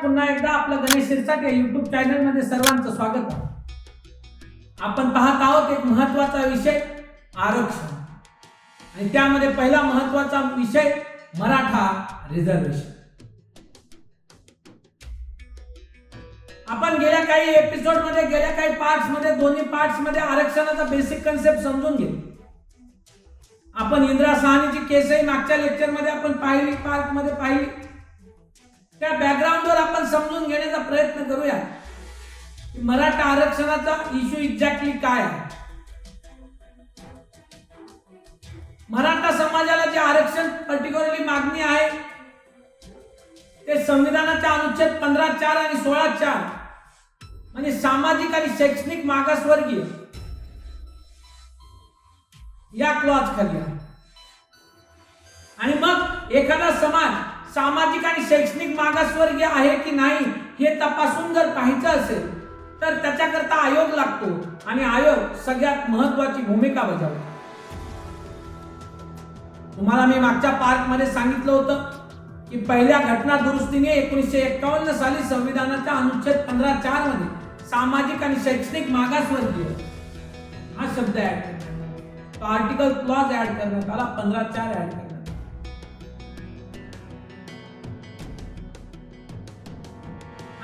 पुन्हा एकदा आपलं गणेश शिरसाट या YouTube चॅनलमध्ये सर्वांचं स्वागत आहे. आपण पाहत आहोत एक महत्त्वाचा विषय आरक्षण, आणि त्यामध्ये पहिला महत्त्वाचा विषय मराठा रिझर्वेशन. आपण गेल्या काही एपिसोडमध्ये, गेल्या काही पार्ट्समध्ये, दोन्ही पार्ट्समध्ये आरक्षणाचा बेसिक कन्सेप्ट समजून घेतला. आपण इंदिरा साहनीची केसही मागच्या लेक्चरमध्ये आपण पाहिली, पार्टमध्ये पाहिली. त्या बॅकग्राऊंडवर आपण समजून घेण्याचा प्रयत्न करूया की मराठा आरक्षणाचा इश्यू एक्झॅक्टली काय आहे. मराठा समाजाला जे आरक्षण पर्टिक्युलरली मागणी आहे ते संविधानाच्या अनुच्छेद 15(4) आणि 16(4) म्हणजे सामाजिक आणि शैक्षणिक मागासवर्गीय या क्लॉज खाली आहे. आणि मग एखादा समाज सामाजिक आणि शैक्षणिक मागासवर्गीय आहे की नाही हे तपासून जर पाहायचं असेल तर त्याच्याकरता आयोग लागतो, आणि आयोग सगळ्यात महत्त्वाची भूमिका बजावतो. तुम्हाला मी मागच्या पार्टमध्ये सांगितलं होतं की पहिल्या घटना दुरुस्तीने 1951 साली संविधानाच्या अनुच्छेद 15(4) मध्ये सामाजिक आणि शैक्षणिक मागासवर्गीय हा शब्द ऍड करण्यात आला. तो आर्टिकल क्लॉज ऍड करण्यात आला, 15(4) ऍड करण्यात.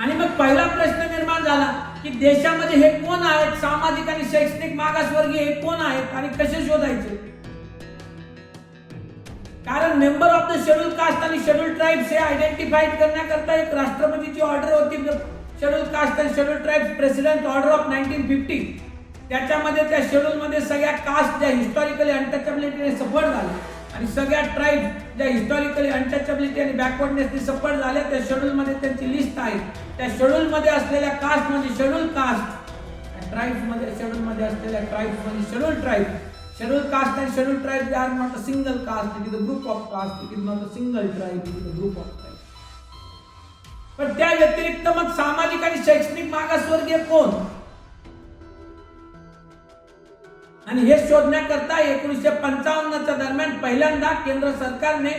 आणि मग पहिला प्रश्न निर्माण झाला की देशामध्ये हे कोण आहेत, सामाजिक आणि शैक्षणिक मागासवर्गीय हे कोण आहेत आणि कसे शोधायचे. कारण member of the schedule caste आणि शेड्यूल ट्राइब्स हे आयडेंटिफाईड करण्याकरता एक राष्ट्रपतीची ऑर्डर होती, शेड्यूल कास्ट आणि schedule tribes president order of 1950. त्याच्यामध्ये त्या शेड्यूल मध्ये सगळ्या कास्ट ज्या हिस्टॉरिकली अनटचेबिलिटीने सफर झाल्या आणि सगळ्या ट्राइब ज्या हिस्टॉरिकली अनटचेबिलिटी आणि बॅकवर्डनेसने सफर झाल्या त्या शेड्यूल मध्ये त्यांची लिस्ट आहे. त्या शेड्यूल मध्ये असलेल्या कास्ट म्हणजे शेड्यूल कास्ट, ट्राइब्स मध्ये शेड्यूल मध्ये असलेल्या ट्राइब्स म्हणजे schedule tribe. Schedule caste and schedule tribe they are not a single caste, it is a group of caste, it is not a single tribe, it is a group of tribes. पण त्या व्यतिरिक्त मग सामाजिक आणि शैक्षणिक मागासवर्गीय कोण, आणि हे शोधण्याकरता 1955 च्या दरम्यान पहिल्यांदा केंद्र सरकारने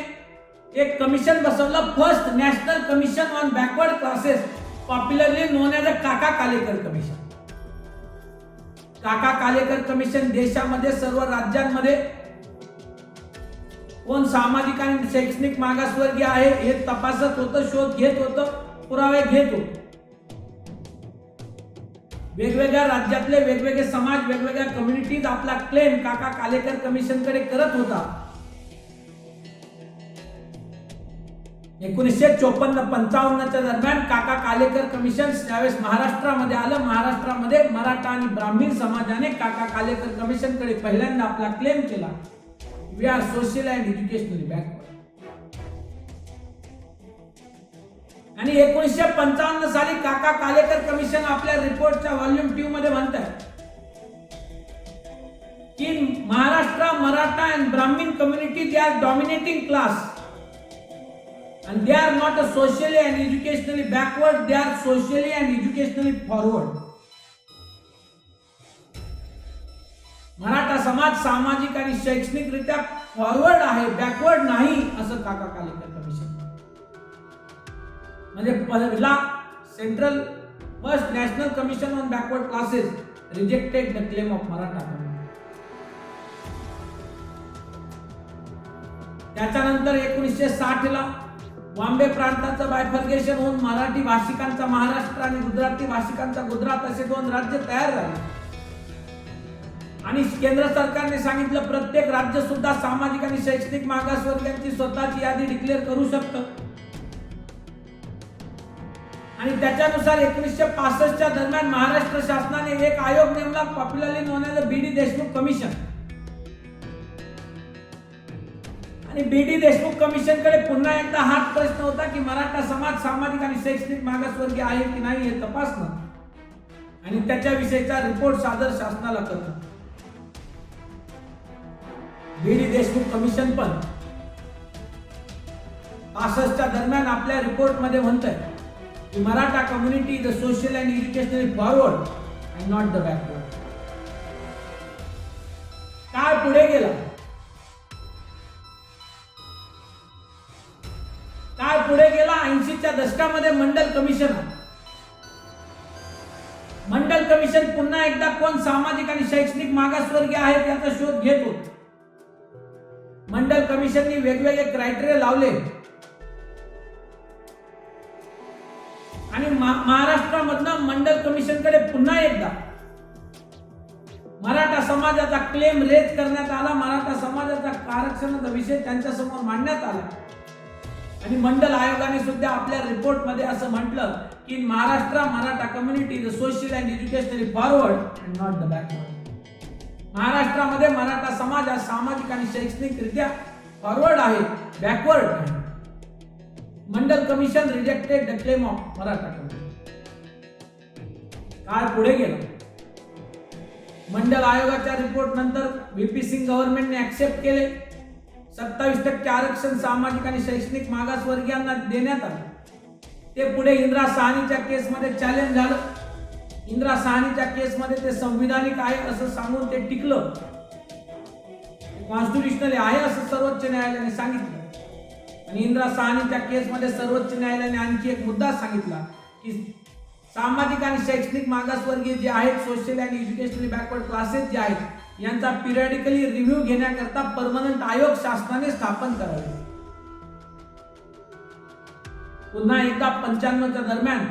एक कमिशन बसवलं, first national commission on backward classes, popularly known as a Kaka Kalelkar commission. काका कालेकर कमिशन देशामध्ये सर्व राज्यांमध्ये कोण सामाजिक आणि शैक्षणिक मागासवर्गीय आहे हे तपासत होतं, शोध घेत होतं, पुरावे घेत होतं. वेगवेगळ्या राज्यातले वेगवेगळे समाज, वेगवेगळ्या कम्युनिटीज आपला क्लेम काका कालेकर कमिशन कडे करत होता. 1954-55 च्या दरम्यान काका कालेकर कमिशन ज्यावेळेस महाराष्ट्रामध्ये आलं, महाराष्ट्रामध्ये मराठा आणि ब्राह्मण समाजाने काका कालेकर कमिशन कडे पहिल्यांदा आपला क्लेम केला, we are social and educationally backward. आणि 1955 साली काका कालेकर कमिशन आपल्या रिपोर्टच्या व्हॉल्यूम 2 मध्ये म्हणतात की महाराष्ट्र मराठा अँड ब्राह्मण community they are dominating class and they are not a socially and educationally backward, they are socially and educationally forward. Maratha समाज सामाजिक आणि शैक्षणिक रित्या फॉरवर्ड आहे, बॅकवर्ड नाही, असं काका कालेकर कमिशन म्हणजे पहिला central first national commission on backward classes rejected the claim of Maratha community. त्याच्यानंतर 1960 ला बॉम्बे प्रांताचं बायफर्गेशन होऊन मराठी भाषिकांचा महाराष्ट्र आणि गुजराती भाषिकांचा गुजरात असे 2 राज्य तयार झाले. आणि केंद्र सरकारने सांगितलं प्रत्येक राज्य सुद्धा सामाजिक आणि शैक्षणिक मागासवर्गीयांची स्वतःची यादी डिक्लेअर करू शकतं. आणि त्याच्यानुसार 1965 च्या दरम्यान महाराष्ट्र शासनाने एक आयोग नेमला, popularly known as B D. Deshmukh commission. आणि बी.डी. देशमुख कमिशन कडे पुन्हा एकदा हाच प्रश्न होता की मराठा समाज सामाजिक आणि शैक्षणिक मागासवर्गीय आहे की नाही हे तपासणं आणि त्याच्याविषयीचा रिपोर्ट सादर शासनाला करणं. बी.डी. देशमुख कमिशन पण 65 च्या दरम्यान आपल्या रिपोर्ट मध्ये म्हणतंय की Maratha community is a social and educationally forward and not the backward. काय पुढे गेला, काय पुढे गेला 80च्या दशकामध्ये मंडल कमिशन. मंडल कमिशन पुन्हा एकदा कोण सामाजिक आणि शैक्षणिक मागासवर्गीय आहेत याचा शोध घेत होते. मंडल कमिशननी वेगवेगळे क्रायटेरिया लावले आणि महाराष्ट्रामधनं मंडल कमिशनकडे पुन्हा एकदा मराठा समाजाचा क्लेम रेज करण्यात आला. मराठा समाजाचा आरक्षणाचा विषय त्यांच्या समोर मांडण्यात आला आणि मंडल आयोगाने सुद्धा आपल्या रिपोर्टमध्ये असं म्हटलं की Maharashtra Maratha community is social and educationally forward and not the backward. महाराष्ट्रामध्ये मराठा समाज हा सामाजिक आणि शैक्षणिकरित्या फॉरवर्ड आहे, बॅकवर्ड आहे. Mandal commission rejected the claim of Maratha community. काळ पुढे गेला. मंडल आयोगाच्या रिपोर्ट नंतर व्हीपी सिंग गव्हर्नमेंटने ऍक्सेप्ट केले. 27% आरक्षण सामाजिक आणि शैक्षणिक मागासवर्गीयांना देण्यात आले. ते पुढे इंदिरा साहनीच्या केसमध्ये चॅलेंज झालं. इंदिरा साहनीच्या केसमध्ये ते संविधानिक आहे असं सांगून ते टिकलं. कॉन्स्टिट्युशनल आहे असं सर्वोच्च न्यायालयाने सांगितलं. आणि इंदिरा साहनीच्या केसमध्ये सर्वोच्च न्यायालयाने आणखी एक मुद्दा सांगितला की सामाजिक आणि शैक्षणिक मागासवर्गीय जे आहेत, social and educationally backward classes जे आहेत, यांचा पिरियडिकली रिव्ह्यू घेण्याकरता परमनंट आयोग शासनाने स्थापन करावे. पुन्हा एकदा 95च्या दरम्यान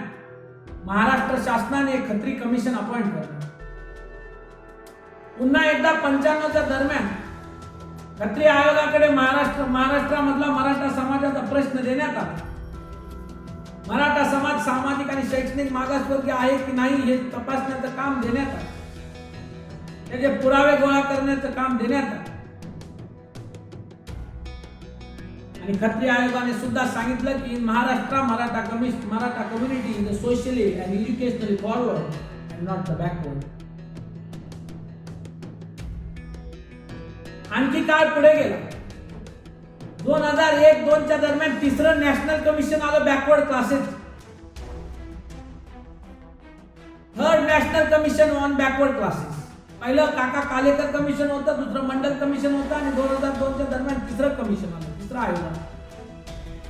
महाराष्ट्र शासनाने खत्री कमिशन अपॉइंट केलं. पुन्हा एकदा 95च्या दरम्यान खत्री आयोगाकडे महाराष्ट्रामधला मराठा समाजाचा प्रश्न देण्यात आला. मराठा समाज सामाजिक आणि शैक्षणिक मागासवर्गीय आहे की नाही हे तपासण्याचं काम देण्यात आलं. त्याचे पुरावे गोळा करण्याचं काम देण्यात आलं. आणि खत्री आयोगाने सुद्धा सांगितलं की Maharashtra Maratha community is socially and educationally forward and not the backward. आणखी काळ पुढे गेला. 2001-2च्या दरम्यान तिसरं नॅशनल कमिशन आलं backward classes. Third national commission on backward classes. पहिलं काका कालेकर कमिशन होतं, दुसरं मंडल कमिशन होतं आणि 2002च्या दरम्यान तिसरं कमिशन आलं, तिसरं आयोग.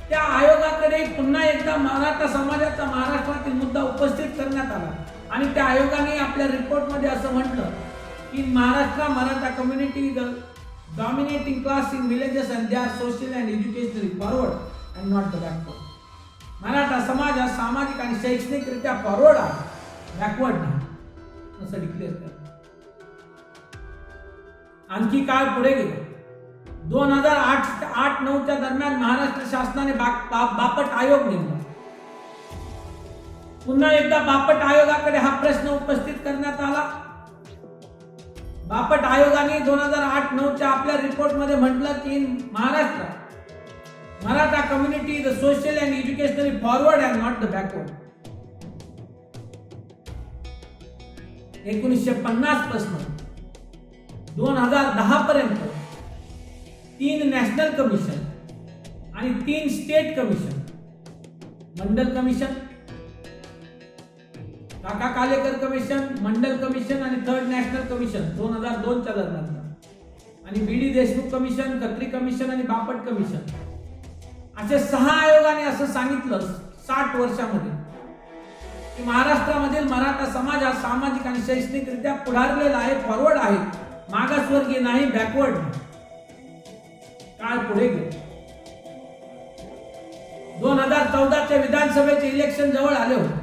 त्या आयोगाकडे पुन्हा एकदा मराठा समाजाचा महाराष्ट्रातील मुद्दा उपस्थित करण्यात आला आणि त्या आयोगाने आपल्या रिपोर्टमध्ये असं म्हटलं की Maharashtra Maratha community is dominating class in villages and they are socially and educationally forward and not the backward. Maratha समाज हा सामाजिक आणि शैक्षणिकरित्या फॉरवर्ड आहे, बॅकवर्ड नाही असं डिक्लेअर केलं. आणखी काळ पुढे गेला. 2008-9च्या दरम्यान महाराष्ट्र शासनाने बापट आयोग नेमला. पुन्हा एकदा बापट आयोगाकडे हा प्रश्न उपस्थित करण्यात आला. बापट आयोगाने 2008-9च्या आपल्या रिपोर्टमध्ये म्हटलं की Maharashtra Maratha community is social and educationally forward and not the backward. 1950 पासून 2010 पर्यंत 3 नॅशनल कमिशन आणि 3 स्टेट कमिशन, मंडल कमिशन, काका कालेकर कमिशन, मंडल कमिशन आणि थर्ड नॅशनल कमिशन 2002च्या दरम्यान, आणि बीडी देशमुख कमिशन, खत्री कमिशन आणि बापट कमिशन, असे 6 आयोगाने असं सांगितलं 60 वर्षामध्ये की महाराष्ट्रामधील मराठा समाज हा सामाजिक आणि शैक्षणिकरित्या पुढारलेला आहे, फॉरवर्ड आहे, मागासवर्गीय नाही, बॅकवर्ड नाही. काळ पुढे गेला. 2014च्या विधानसभेचे इलेक्शन जवळ आले होते.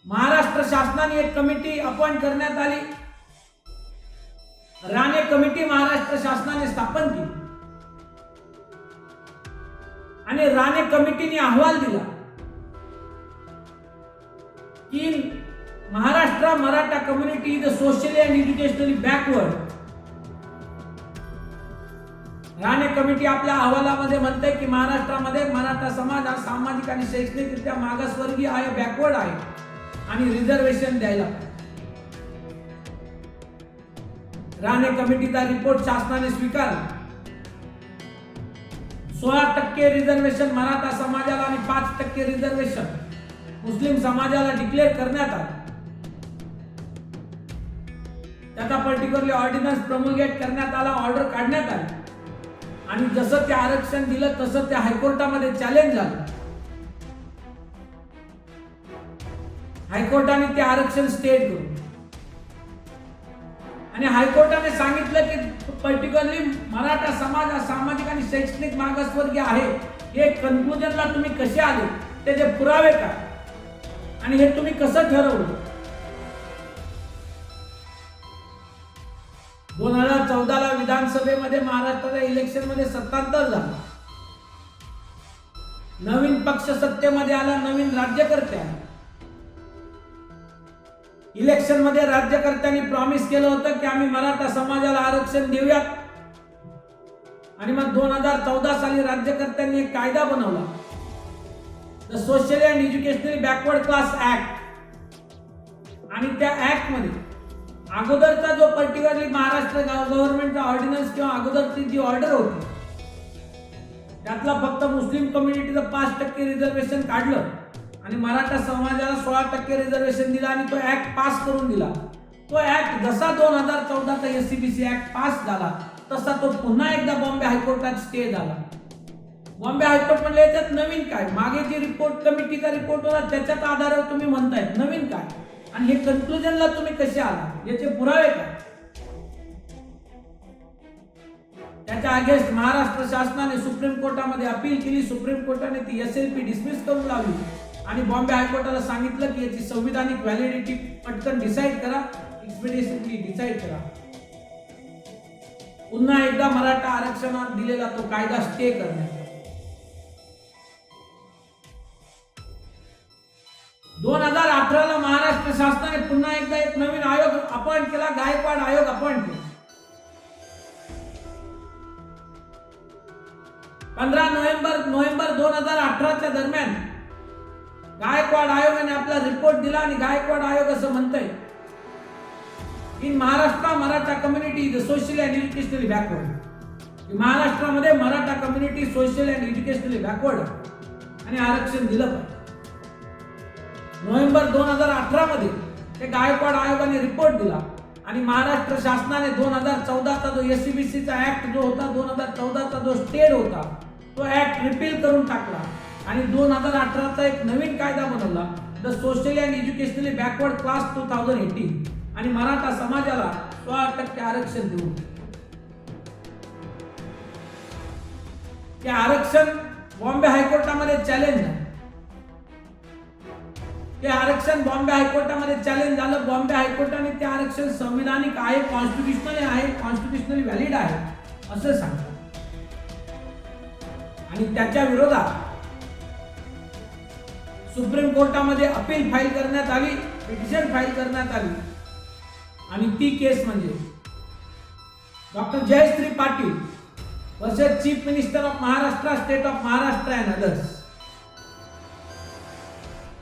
महाराष्ट्र शासनाने एक कमिटी अपॉइंट करण्यात आली. राणे कमिटी महाराष्ट्र शासनाने स्थापन केली आणि राणे कमिटीने अहवाल दिला की Maharashtra Maratha community is socially and educationally backward. Rane committee आपल्या अहवालामध्ये म्हणते की महाराष्ट्रामध्ये मराठा समाज हा सामाजिक आणि शैक्षणिकरित्या मागासवर्गीय आहे, बॅकवर्ड आहे आणि रिझर्वेशन द्यायला पाहिजे. राणे कमिटीचा रिपोर्ट शासनाने स्वीकारला. 16% रिझर्वेशन मराठा समाजाला आणि 5% रिझर्वेशन मुस्लिम समाजाला डिक्लेअर करण्यात आलं. त्याचा पर्टिक्युलरली ऑर्डिनन्स प्रमोलगेट करण्यात आला, ऑर्डर काढण्यात आली आणि जसं ते आरक्षण दिलं तसं ते हायकोर्टामध्ये चॅलेंज झालं. हायकोर्टाने ते आरक्षण स्टे करून आणि हायकोर्टाने सांगितलं की पर्टिक्युलरली मराठा समाज हा सामाजिक आणि शैक्षणिक मागासवर्गीय आहे. हे कन्क्लुजनला तुम्ही कसे आले, त्याचे पुरावे काय आणि हे तुम्ही कसं ठरवलं. 2014ला विधानसभेमध्ये महाराष्ट्राच्या इलेक्शन मध्ये सत्तांतर झालं. नवीन पक्ष सत्तेमध्ये आला, नवीन राज्यकर्ते आले. इलेक्शन मध्ये राज्यकर्त्यांनी प्रॉमिस केलं होतं की आम्ही मराठा समाजाला आरक्षण देऊयात आणि मग 2014 साली राज्यकर्त्यांनी एक कायदा बनवला, the socially and educationally backward class act. आणि त्या ऍक्ट मध्ये अगोदरचा जो पर्टिक्युलरली महाराष्ट्र गव्हर्नमेंटचा ऑर्डिनन्स किंवा अगोदरची जी ऑर्डर होती त्यातला फक्त मुस्लिम कम्युनिटीचं 5% रिझर्वेशन काढलं आणि मराठा समाजाला 16% रिझर्वेशन दिला आणि तो ऍक्ट पास करून दिला. तो ऍक्ट जसा 2014चा एससीबीसी ऍक्ट पास झाला तसा तो पुन्हा एकदा बॉम्बे हायकोर्टात स्टे झाला. बॉम्बे हायकोर्ट म्हणले याच्यात नवीन काय, मागे जी रिपोर्ट कमिटीचा रिपोर्ट होता त्याच्याच आधारावर तुम्ही म्हणताय नवीन काय आणि हे कन्क्लुजनला तुम्ही कसे आला, याचे पुरावे काय. त्याच्या अगेन्स्ट महाराष्ट्र शासनाने सुप्रीम कोर्टामध्ये अपील केली. सुप्रीम कोर्टाने ती एसएलपी डिसमिस करून लावली आणि बॉम्बे हायकोर्टाला सांगितलं की याची संविधानिक व्हॅलिडिटी पटकन डिसाईड करा, एक्सपेडिशनली डिसाईड करा. पुन्हा एकदा मराठा आरक्षणात दिलेला तो कायदा स्टे करण्यात. 2018ला महाराष्ट्र शासनाने पुन्हा एकदा एक नवीन आयोग अपॉइंट केला, गायकवाड आयोग अपॉइंट केला. 15 नोव्हेंबर 2018च्या दरम्यान गायकवाड आयोगाने आपला रिपोर्ट दिला आणि गायकवाड आयोग असं म्हणतंय in Maharashtra Maratha community is socially and educationally backward. महाराष्ट्रामध्ये Maratha community social and educationally backward आणि आरक्षण दिलं पाहिजे. नोव्हेंबर 2018 मध्ये ते गायकवाड आयोगाने रिपोर्ट दिला आणि महाराष्ट्र शासनाने 2014चा जो एससीबीसीचा ऍक्ट जो होता, 2014चा जो स्टेड होता तो ऍक्ट रिपील करून टाकला आणि 2018चा एक नवीन कायदा बनवला, the socially and educationally backward class 2018 आणि मराठा समाजाला 16% आरक्षण देऊन ते आरक्षण बॉम्बे हायकोर्टामध्ये चॅलेंज झालं. ते आरक्षण बॉम्बे हायकोर्टामध्ये चॅलेंज झालं. बॉम्बे हायकोर्टाने ते आरक्षण संविधानिक आहे, कॉन्स्टिट्युशनल आहे, कॉन्स्टिट्युशनली व्हॅलिड आहे असं सांगितलं आणि त्याच्या विरोधात सुप्रीम कोर्टामध्ये अपील फाईल करण्यात आली, पिटिशन फाईल करण्यात आली आणि ती केस म्हणजे doctor Jayashree Patil versus chief minister of Maharashtra, state of Maharashtra and others.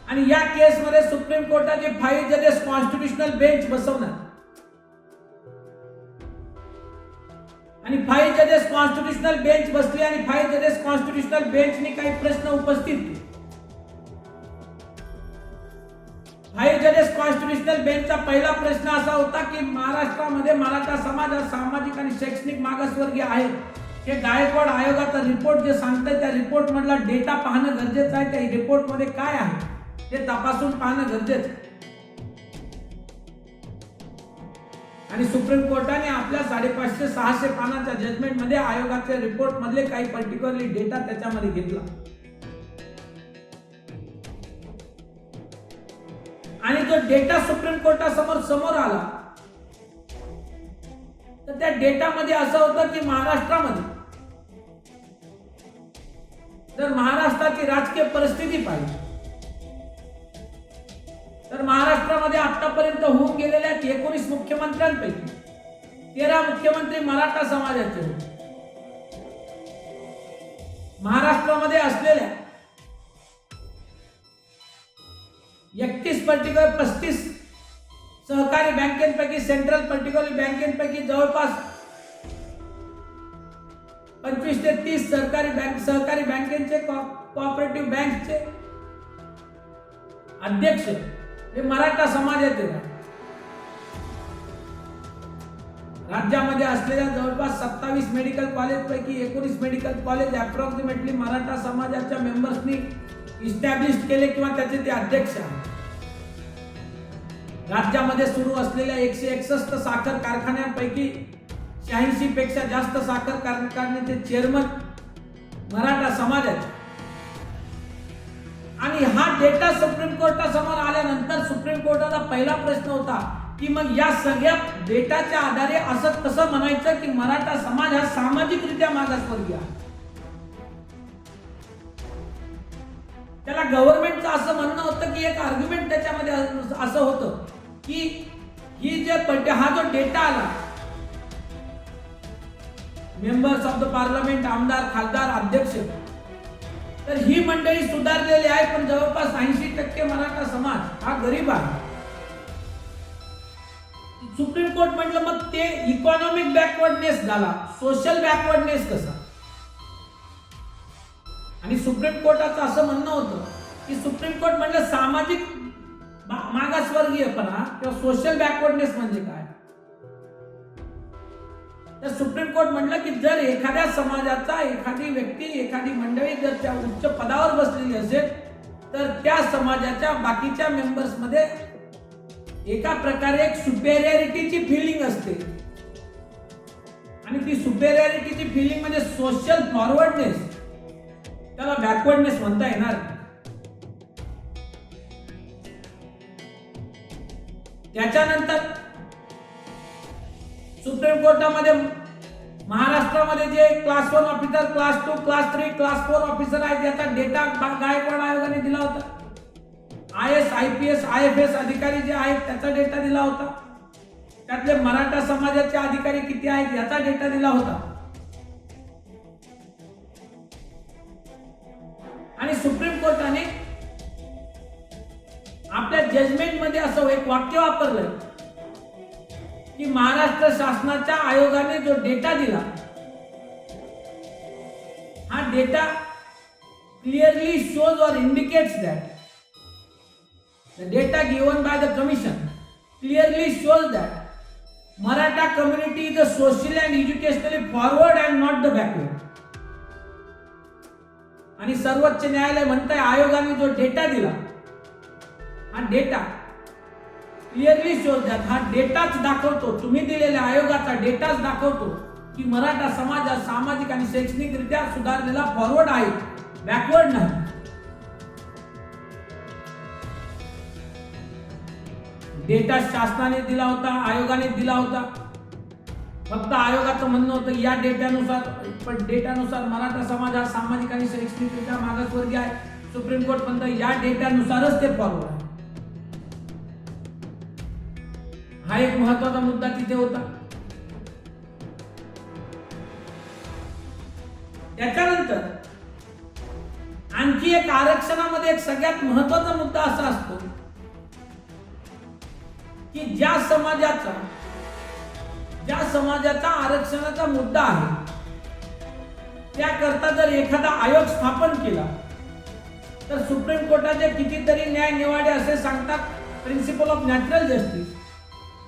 आणि या केसमध्ये सुप्रीम कोर्टाचे 5 जजेस कॉन्स्टिट्युशनल बेंच बसवणार आणि 5 जजेस कॉन्स्टिट्युशनल बेंच बसली आणि 5 जजेस कॉन्स्टिट्युशनल बेंचने काही प्रश्न उपस्थित केले. 5 जजेस कॉन्स्टिट्युशनल बेंचचा पहिला प्रश्न असा होता की महाराष्ट्रामध्ये मराठा समाज हा सामाजिक आणि शैक्षणिक मागासवर्गीय आहे. हे गायकवाड आयोगाचा रिपोर्ट जे सांगतंय त्या रिपोर्ट मधला डेटा पाहणं गरजेचं आहे. त्या रिपोर्ट मध्ये काय आहे ते तपासून पाहणं गरजेचं. आणि सुप्रीम कोर्टाने आपल्या 550-600 पानाच्या जजमेंट मध्ये आयोगाच्या रिपोर्ट मधले काही पर्टिक्युलरली डेटा त्याच्यामध्ये घेतला आणि जो डेटा सुप्रीम कोर्टासमोर आला तर त्या डेटामध्ये असं होतं की महाराष्ट्रामध्ये जर महाराष्ट्राची राजकीय परिस्थिती पाहिली तर महाराष्ट्रामध्ये आतापर्यंत होऊन गेलेल्या 19 मुख्यमंत्र्यांपैकी 13 मुख्यमंत्री मराठा समाजाचे होते. महाराष्ट्रामध्ये असलेल्या 35 सहकारी बँकेपैकी, सेंट्रल पर्टिक्युलर बँकेपैकी जवळपास 25 ते 30 सहकारी बँकेचे कोऑपरेटिव्ह बँकचे अध्यक्ष हे मराठा समाजाचे. राज्यामध्ये असलेल्या जवळपास 27 मेडिकल कॉलेज पैकी 19 मेडिकल कॉलेज अप्रॉक्सिमेटली मराठा समाजाच्या मेंबर्सनी इस्टॅब्लिश केले किंवा त्याचे ते अध्यक्ष आहेत. राज्यामध्ये सुरू असलेल्या 161 साखर कारखान्यांपैकी 86 पेक्षा जास्त साखर कारखान्याचे चेअरमन मराठा समाजाचे. आणि हा डेटा सुप्रीम कोर्टासमोर आल्यानंतर सुप्रीम कोर्टाचा पहिला प्रश्न होता की मग या सगळ्या डेटाच्या आधारे असं कसं म्हणायचं की मराठा समाज हा सामाजिकरित्या मागासवर्गीय आहे. त्याला गव्हर्नमेंटचं असं म्हणणं होतं की एक आर्ग्युमेंट त्याच्यामध्ये असं होतं की ही जे हा जो डेटा आला मेंबर्स ऑफ द पार्लमेंट, आमदार, खासदार, अध्यक्ष, तर ही मंडळी सुधारलेली आहे, पण जवळपास 80% मराठा समाज हा गरीब आहे. सुप्रीम कोर्ट म्हटलं मग ते इकॉनॉमिक बॅकवर्डनेस झाला, सोशल बॅकवर्डनेस कसा? आणि सुप्रीम कोर्टाचं असं म्हणणं होतं की सुप्रीम कोर्ट म्हटलं सामाजिक मागासवर्गीयपणा किंवा सोशल बॅकवर्डनेस म्हणजे काय? तर सुप्रीम कोर्ट म्हटलं की जर एखाद्या समाजाचा एखादी व्यक्ती, एखादी मंडळी जर त्या उच्च पदावर बसलेली असेल तर त्या समाजाच्या बाकीच्या मेंबर्स मध्ये एका प्रकारे एक सुपेरियरिटीची फिलिंग असते. आणि ती सुपेरियरिटीची फिलिंग म्हणजे सोशल फॉरवर्डनेस, त्याला बॅकवर्डनेस म्हणता येणार. त्याच्यानंतर सुप्रीम कोर्टामध्ये महाराष्ट्रामध्ये जे class 1 officer, class 2, class 3, class 4 officer आहेत याचा डेटा गायकवाड आयोगाने दिला होता. IAS, IPS, IFS अधिकारी जे आहेत त्याचा डेटा दिला होता. त्यातले मराठा समाजाचे अधिकारी किती आहेत याचा डेटा दिला होता. आणि सुप्रीम कोर्टाने आपल्या जजमेंट मध्ये असं एक वाक्य वापरलंय की महाराष्ट्र शासनाच्या आयोगाने जो डेटा दिला हा डेटा क्लिअरली शोज और indicates that the data given by the commission clearly shows that Maratha community is a socially and educationally forward and not the backward. आणि सर्वोच्च न्यायालय म्हणतंय आयोगाने जो डेटा दिला हा डेटा क्लिअरली शोज दॅट, हा डेटाच दाखवतो, तुम्ही दिलेल्या आयोगाचा डेटाच दाखवतो की मराठा समाज हा सामाजिक आणि शैक्षणिकरित्या सुधारलेला फॉरवर्ड आहे, बॅकवर्ड नाही. डेटा शासनाने दिला होता, आयोगाने दिला होता. फक्त आयोगाचं म्हणणं होतं या डेटानुसार मराठा समाज हा सामाजिक आणि शैक्षणिकरित्या मागासवर्गीय आहे. सुप्रीम कोर्ट म्हणतं या डेटानुसारच ते फॉरवर्ड आहे. हा एक महत्वाचा मुद्दा तिथे होता. त्याच्यानंतर आणखी एक आरक्षणामध्ये एक सगळ्यात महत्वाचा मुद्दा असा असतो की ज्या समाजाचा आरक्षणाचा मुद्दा आहे त्याकरता जर एखादा आयोग स्थापन केला तर सुप्रीम कोर्टाचे कितीतरी न्यायनिवाडे असे सांगतात, प्रिन्सिपल ऑफ नॅचरल जस्टिस,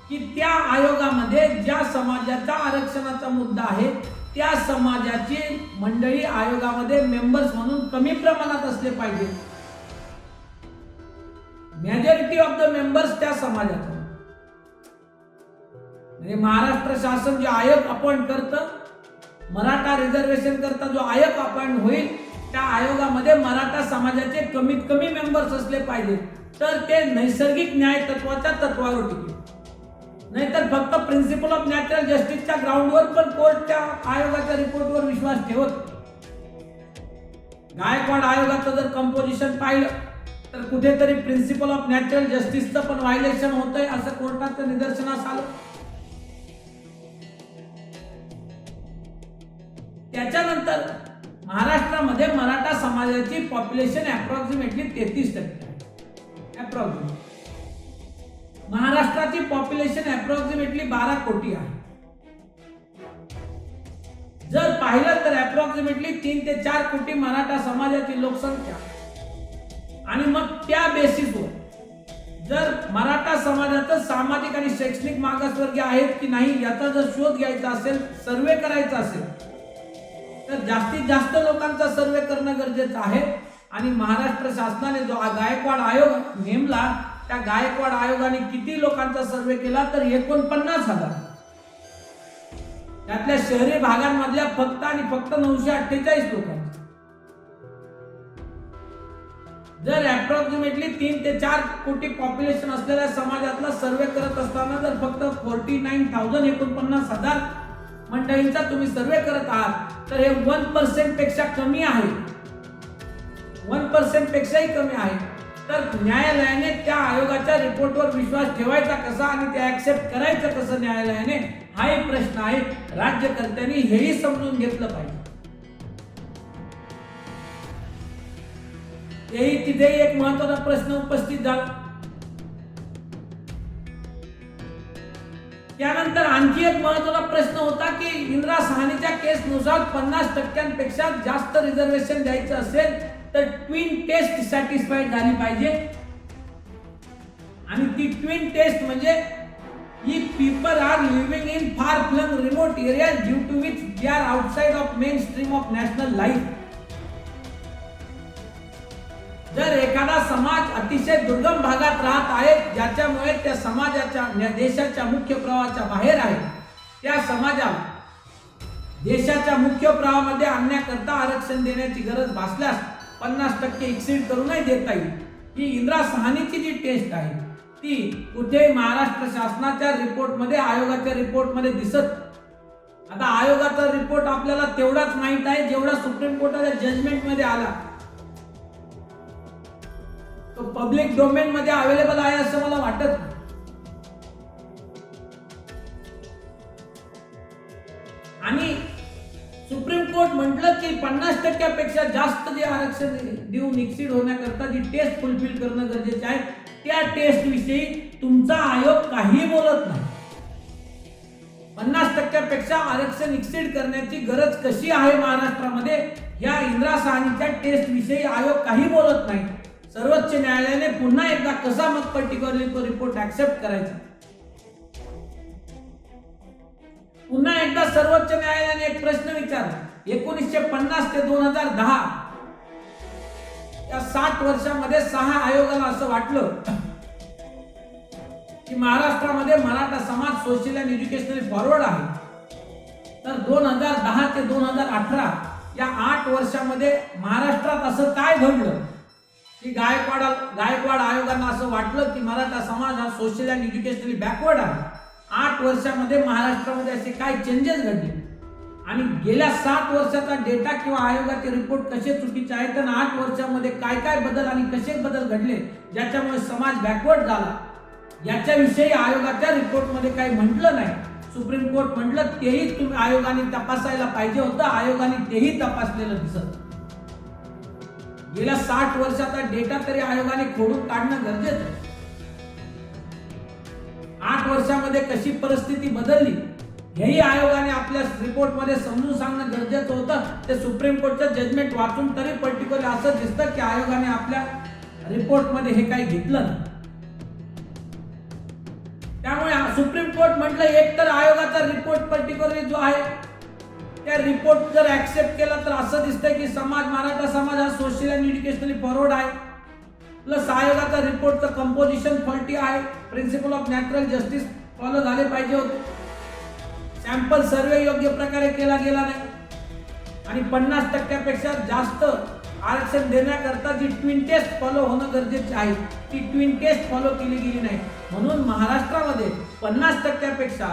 की त्या आयोगामध्ये ज्या समाजाचा आरक्षणाचा मुद्दा आहे त्या समाजाची मंडळी आयोगामध्ये मेंबर्स म्हणून कमी प्रमाणात असले पाहिजे. मेजॉरिटी ऑफ द मेंबर्स त्या समाजाचा. म्हणजे महाराष्ट्र शासन जे आयोग अपॉइंट करतं, मराठा रिझर्वेशन करता जो आयोग अपॉइंट होईल त्या आयोगामध्ये मराठा समाजाचे कमीत कमी मेंबर्स असले पाहिजे, तर ते नैसर्गिक न्याय तत्वाच्या तत्वावर टिकेल. नाहीतर फक्त प्रिन्सिपल ऑफ नॅचरल जस्टिसच्या ग्राउंडवर पण कोर्टच्या आयोगाच्या रिपोर्टवर विश्वास ठेवत. गायकवाड आयोगाचं जर कंपोजिशन पाहिलं तर कुठेतरी प्रिन्सिपल ऑफ नॅचरल जस्टिसचं पण व्हायलेशन होतंय असं कोर्टाचं निदर्शनास आलं. त्याच्यानंतर महाराष्ट्रामध्ये मराठा समाजाची पॉप्युलेशन अप्रॉक्सिमेटली 33% आहे. अप्रॉक्सिमेटली महाराष्ट्राची पॉप्युलेशन अप्रॉक्सिमेटली 12 कोटी आहे. जर पाहिलं तर अप्रॉक्सिमेटली 3 ते 4 कोटी मराठा समाजाची लोकसंख्या. आणि मग त्या बेसिसवर जर मराठा समाजाचं सामाजिक आणि शैक्षणिक मागासवर्गीय आहेत की नाही याचा जर शोध घ्यायचा असेल, सर्वे करायचा असेल, तर जास्तीत जास्त लोकांचा सर्वे करणं गरजेचं आहे. आणि महाराष्ट्र शासनाने जो गायकवाड आयोग नेमला, त्या गायकवाड आयोगाने किती लोकांचा सर्वे केला तर 49,000. त्यातल्या शहरी भागांमधल्या फक्त आणि फक्त 948 लोकांचा. जर अप्रॉक्सिमेटली 3 ते 4 कोटी पॉप्युलेशन असलेल्या समाजातला सर्वे करत असताना जर फक्त 49,000 मंडळींचा तुम्ही सर्वे करत आहात, तर हे 1% पेक्षा कमी आहे. 1% पेक्षाही कमी आहे. तर न्यायालयाने त्या आयोगाच्या रिपोर्टवर विश्वास ठेवायचा कसा आणि ते ऍक्सेप्ट करायचं कसं न्यायालयाने, हा एक प्रश्न आहे. राज्यकर्त्यांनी हेही समजून घेतलं पाहिजे. तिथेही एक महत्त्वाचा प्रश्न उपस्थित झाला. त्यानंतर आणखी एक महत्त्वाचा प्रश्न होता की इंदिरा साहनीच्या केसनुसार 50% जास्त रिझर्वेशन द्यायचं असेल तर ट्विन टेस्ट सॅटिस्फाईड झाली पाहिजे. आणि ती ट्विन टेस्ट म्हणजे if people are living in far flung remote areas due to which they are outside of mainstream of national life. जर एखादा समाज अतिशय दुर्गम भागात राहत आहे, ज्याच्यामुळे त्या समाजाच्या देशाच्या मुख्य प्रवाहाच्या बाहेर आहे, त्या समाजाला देशाच्या मुख्य प्रवाहामध्ये आणण्याकरता आरक्षण देण्याची गरज भासल्यास 50% एक्सीड करूनही देता येईल. ही इंदिरा साहनीची जी टेस्ट आहे ती कुठेही महाराष्ट्र शासनाच्या रिपोर्टमध्ये, आयोगाच्या रिपोर्टमध्ये दिसत. आता आयोगाचा रिपोर्ट आपल्याला तेवढाच माहित आहे जेवढा सुप्रीम कोर्टाच्या जजमेंटमध्ये आला. तो पब्लिक डोमेन मध्ये अवेलेबल आहे असं मला वाटत नाही. आणि सुप्रीम कोर्ट म्हटलं की 50% पेक्षा जास्त जे आरक्षण देऊन एक्सीड होण्याकरता जी टेस्ट फुलफिल करणं गरजेचे आहे, त्या टेस्ट विषयी तुमचा आयोग काही बोलत नाही. 50% पेक्षा आरक्षण एक्सीड करण्याची गरज कशी आहे महाराष्ट्रामध्ये, या इंदिरा साहनीच्या टेस्ट विषयी आयोग काही बोलत नाही. सर्वोच्च न्यायालयाने पुन्हा एकदा कसा मग पर्टिक्युलरली तो रिपोर्ट ऍक्सेप्ट करायचा. पुन्हा एकदा सर्वोच्च न्यायालयाने एक प्रश्न विचारला. 1950 ते 2010 या 60 वर्षामध्ये 6 आयोगाला असं वाटलं की महाराष्ट्रामध्ये मराठा समाज सोशल अँड एज्युकेशनली फॉरवर्ड आहे. तर 2010 ते 2018 या 8 वर्षामध्ये महाराष्ट्रात असं काय घडलं की गायकवाड आयोगांना असं वाटलं की मराठा समाज हा सोशल अँड एज्युकेशनली बॅकवर्ड आहे. 8 वर्षामध्ये महाराष्ट्रामध्ये असे काय चेंजेस घडले आणि गेल्या 7 वर्षाचा डेटा किंवा आयोगाचे रिपोर्ट कसे चुकीचे आहेत आणि 8 वर्षामध्ये काय काय बदल आणि कसे बदल घडले ज्याच्यामुळे समाज बॅकवर्ड झाला, याच्याविषयी आयोगाच्या रिपोर्टमध्ये काही म्हटलं नाही. सुप्रीम कोर्ट म्हटलं तेही तुम्ही आयोगाने तपासायला पाहिजे होतं. आयोगाने तेही तपासलेलं दिसत. गेल्या 60 वर्षाचा डेटा तरी आयोगाने खोडून काढणं गरजेचं आहे. 8 वर्षामध्ये कशी परिस्थिती बदलली हेही आयोगाने आपल्या रिपोर्टमध्ये समजून सांगणं गरजेचं होतं. ते सुप्रीम कोर्टचं जजमेंट वाचून तरी पर्टिक्युलर असं दिसतं की आयोगाने आपल्या रिपोर्टमध्ये हे काही घेतलं नाही. त्यामुळे सुप्रीम कोर्ट म्हटलं एक तर आयोगाचा रिपोर्ट पर्टिक्युलरली जो आहे त्या रिपोर्ट जर ऍक्सेप्ट केला तर असं दिसतंय की मराठा समाज हा सोशल अँड एज्युकेशनली फॉरवर्ड आहे. प्लस आयोगाचा रिपोर्टचं कंपोजिशन फॉल्टी आहे. Principle of natural justice follow झाले पाहिजे होते. सॅम्पल सर्वे योग्य प्रकारे केला गेला नाही आणि 50% पेक्षा जास्त आरक्षण देण्याकरता जी ट्विन टेस्ट फॉलो होणं गरजेचे आहे ती ट्विन टेस्ट फॉलो केली गेली नाही. म्हणून महाराष्ट्रामध्ये 50% पेक्षा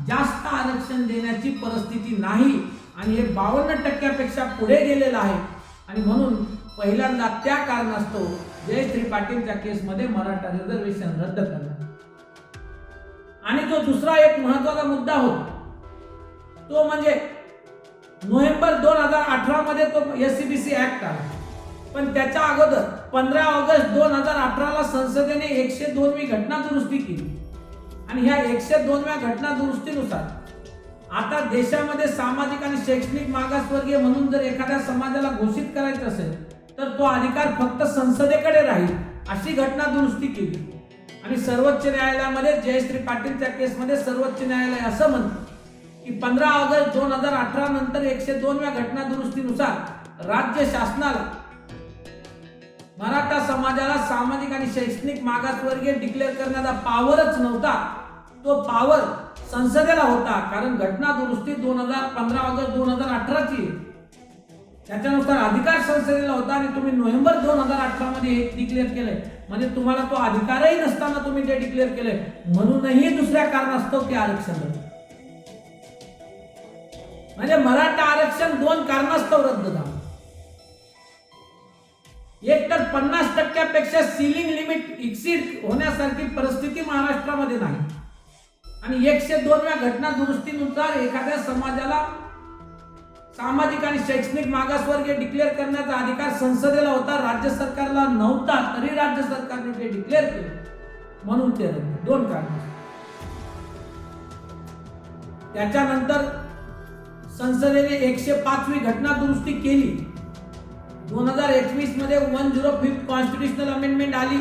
जास्त आरक्षण देण्याची परिस्थिती नाही आणि हे 52% पेक्षा पुढे गेलेलं आहे. आणि म्हणून पहिल्यांदा त्या कारणास्तव जयश्री पाटीलच्या केसमध्ये मराठा रिझर्वेशन रद्द करण्यात. आणि जो दुसरा एक महत्त्वाचा मुद्दा होता तो म्हणजे नोव्हेंबर 2018 मध्ये तो SCBC ऍक्ट आला. पण त्याच्या अगोदर 15 ऑगस्ट 2018 संसदेने 102वी घटना दुरुस्ती केली आणि ह्या 102व्या घटना दुरुस्तीनुसार आता देशामध्ये सामाजिक आणि शैक्षणिक मागासवर्गीय म्हणून जर एखाद्या समाजाला घोषित करायचं असेल तर तो अधिकार फक्त संसदेकडे राहील अशी घटना दुरुस्ती केली. आणि सर्वोच्च न्यायालयामध्ये जयश्री पाटीलच्या केसमध्ये सर्वोच्च न्यायालय असं म्हणतं की 15 ऑगस्ट 2018 नंतर 102व्या घटना दुरुस्तीनुसार राज्य शासनाला मराठा समाजाला सामाजिक आणि शैक्षणिक मागासवर्गीय डिक्लेअर करण्याचा पावरच नव्हता. तो पावर संसदेला होता, कारण घटना दुरुस्ती 15 ऑगस्ट 2018 ची. त्याच्यानुसार अधिकार संसदेला होता आणि तुम्ही नोव्हेंबर 2018 मध्ये हे डिक्लेअर केलंय. म्हणजे तुम्हाला तो अधिकारही नसताना तुम्ही ते डिक्लेअर केलंय, म्हणूनही दुसऱ्या कारणास्तव ते आरक्षण रद्द. म्हणजे मराठा आरक्षण 2 कारणास्तव रद्द झालं. एक तर 50% सिलिंग लिमिट एक्सीड होण्यासारखी परिस्थिती महाराष्ट्रामध्ये नाही, आणि 102व्या घटना दुरुस्तीनुसार एखाद्या समाजाला सामाजिक आणि शैक्षणिक मागासवर्गीय डिक्लेअर करण्याचा अधिकार संसदेला होता, राज्य सरकारला नव्हता, तरी राज्य सरकारने ते डिक्लेअर केले, म्हणून ते रद्द. 2 कारण. त्याच्यानंतर संसदेने 105वी घटना दुरुस्ती केली. 2021 मध्ये 105th कॉन्स्टिट्यूशनल अमेंडमेंट आली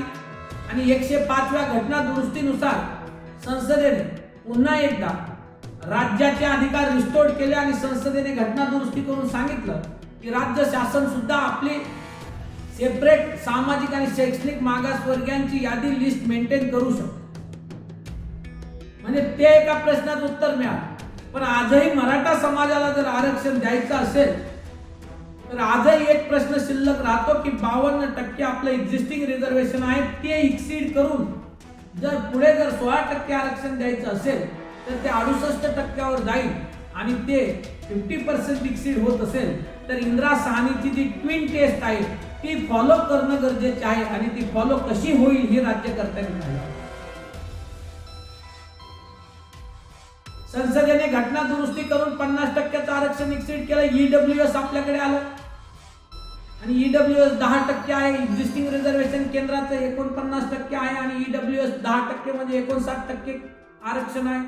आणि 105व्या घटना दुरुस्तीनुसार संसदेने पुन्हा एकदा राज्याचे अधिकार रिस्टोर्ड केले आणि संसदेने घटना दुरुस्ती करून सांगितलं की राज्य शासन सुद्धा आपली सेपरेट सामाजिक आणि शैक्षणिक मागासवर्गीयांची यादी लिस्ट मेंटेन करू शकतो. म्हणजे ते एका प्रश्नाचं उत्तर मिळालं. पण आजही मराठा समाजाला जर आरक्षण द्यायचं असेल तर आजही एक प्रश्न शिल्लक राहतो की 52% आपलं एक्झिस्टिंग रिझर्वेशन आहे ते एक्सीड करून जर पुढे 16% आरक्षण द्यायचं असेल तर ते 68% जाईल, आणि ते 50% एक्सीड होत असेल तर इंदिरा साहनीची जी ट्विन टेस्ट आहे ती फॉलो करणं गरजेचे आहे, आणि ती फॉलो कशी होईल हे राज्यकर्त्यांनी पाहिलं. संसदेने घटना दुरुस्ती करून 50% आरक्षण एक्सीड केलं. ईडब्ल्यूएस आपल्याकडे आलं आणि ईडब्ल्यूएस 10% आहे. एक्झिस्टिंग रिझर्वेशन केंद्राचं 49% आहे आणि ईडब्ल्यूएस 10% म्हणजे 59% आरक्षण आहे.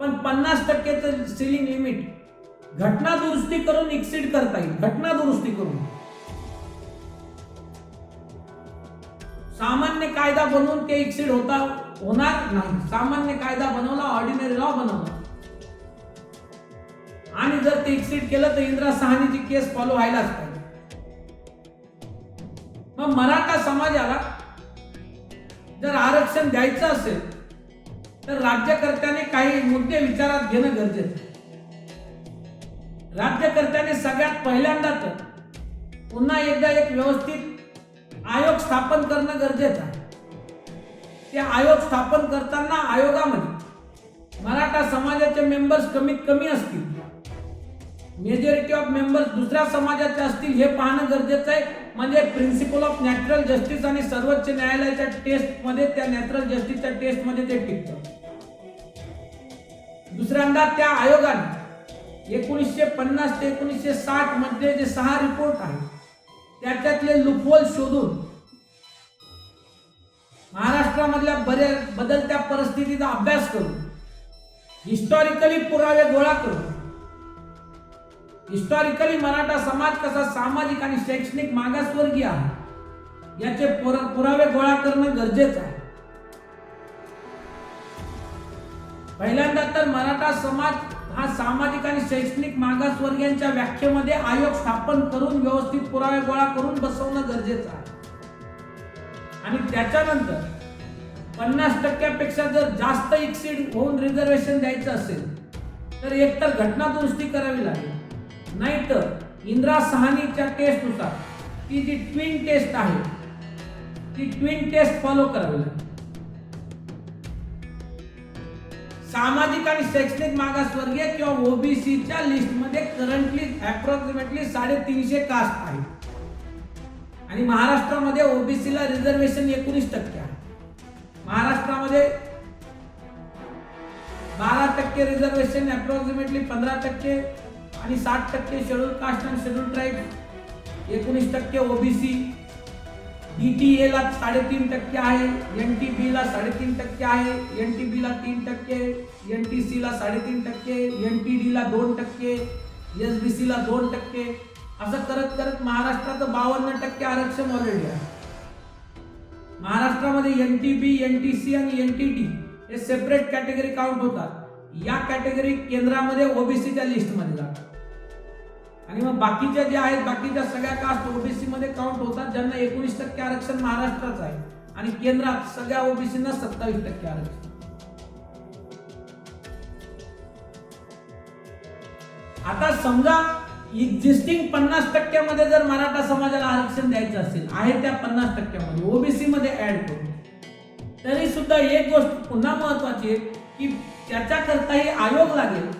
पण 50%चं सिलिंग लिमिट घटना दुरुस्ती करून एक्सीड करता येईल. घटना दुरुस्ती करून सामान्य कायदा बनवून ते एक्सीड होणार नाही. सामान्य कायदा बनवला, ऑर्डिनरी लॉ बनवला, आणि जर ते एक्सीड केलं तर इंदिरा साहनीची केस फॉलो व्हायलाच पाहिजे. मग मराठा समाजाला जर आरक्षण द्यायचं असेल तर राज्यकर्त्याने काही मुद्दे विचारात घेणं गरजेचं आहे. राज्यकर्त्याने सगळ्यात पहिल्यांदा तर पुन्हा एकदा एक व्यवस्थित आयोग स्थापन करणं गरजेचं आहे. ते आयोग स्थापन करताना आयोगामध्ये मराठा समाजाचे मेंबर्स कमीत कमी असतील, मेजॉरिटी ऑफ मेंबर्स दुसऱ्या समाजाचे असतील हे पाहणं गरजेचं आहे. म्हणजे प्रिन्सिपल ऑफ नॅचरल जस्टिस आणि सर्वोच्च न्यायालयाच्या टेस्ट मध्ये, त्या नॅचरल जस्टिसच्या टेस्ट मध्ये ते टिकतं. दुसऱ्यांदा त्या आयोगाने 1950 ते 1960 मध्ये जे 6 रिपोर्ट आहेत त्याच्यातले लूपहोल शोधून महाराष्ट्रामधल्या बदलत्या परिस्थितीचा अभ्यास करून हिस्टॉरिकली पुरावे गोळा करून हिस्टॉरिकली मराठा समाज कसा सामाजिक आणि शैक्षणिक मागासवर्गीय आहे याचे पुरावे गोळा करणं गरजेचं आहे. पहिल्यांदा तर मराठा समाज हा सामाजिक आणि शैक्षणिक मागासवर्गीयांच्या व्याख्येमध्ये आयोग स्थापन करून व्यवस्थित पुरावे गोळा करून बसवणं गरजेचं आहे. आणि त्याच्यानंतर 50% जर जास्त एक्सीड होऊन रिझर्वेशन द्यायचं असेल तर एकतर घटना दुरुस्ती करावी लागेल, नाहीतर इंदिरा साहनीच्या टेस्टनुसार ती जी ट्विन टेस्ट आहे ती ट्विन टेस्ट फॉलो करावी लागेल. सामाजिक आणि शैक्षणिक मागासवर्गीय किंवा ओबीसीच्या लिस्टमध्ये करंटली अप्रॉक्सिमेटली 350 कास्ट आहे आणि महाराष्ट्रामध्ये ओबीसीला रिझर्वेशन 19% आहे. महाराष्ट्रामध्ये 12% रिझर्वेशन, अप्रॉक्सिमेटली 15% आणि 60% शेड्यूल कास्ट आणि शेड्यूल ट्राईब, 19% ओबीसी, DTA ला 3.5% आहे, NTB ला 3.5% आहे, NTB ला 3%, NTC ला 3.5%, NTD ला 2%, SBC ला 2%, असं करत करत महाराष्ट्रात 52% आरक्षण ऑलरेडी आहे. महाराष्ट्रामध्ये NTB, NTC आणि NTD हे सेपरेट कॅटेगरी काउंट होतात. या कॅटेगरी केंद्रामध्ये ओबीसीच्या लिस्टमध्ये जातात आणि मग बाकीच्या जे आहेत बाकीच्या सगळ्या कास्ट ओबीसी मध्ये काउंट होतात, ज्यांना 19% आरक्षण महाराष्ट्राचं आहे आणि केंद्रात सगळ्या ओबीसींना 27% आरक्षण. आता समजा एक्झिस्टिंग 50% मध्ये जर मराठा समाजाला आरक्षण द्यायचं असेल, आहे त्या 50% मध्ये ओबीसी मध्ये ऍड करून, तरी सुद्धा एक गोष्ट पुन्हा महत्वाची आहे की त्याच्याकरताही आयोग लागेल.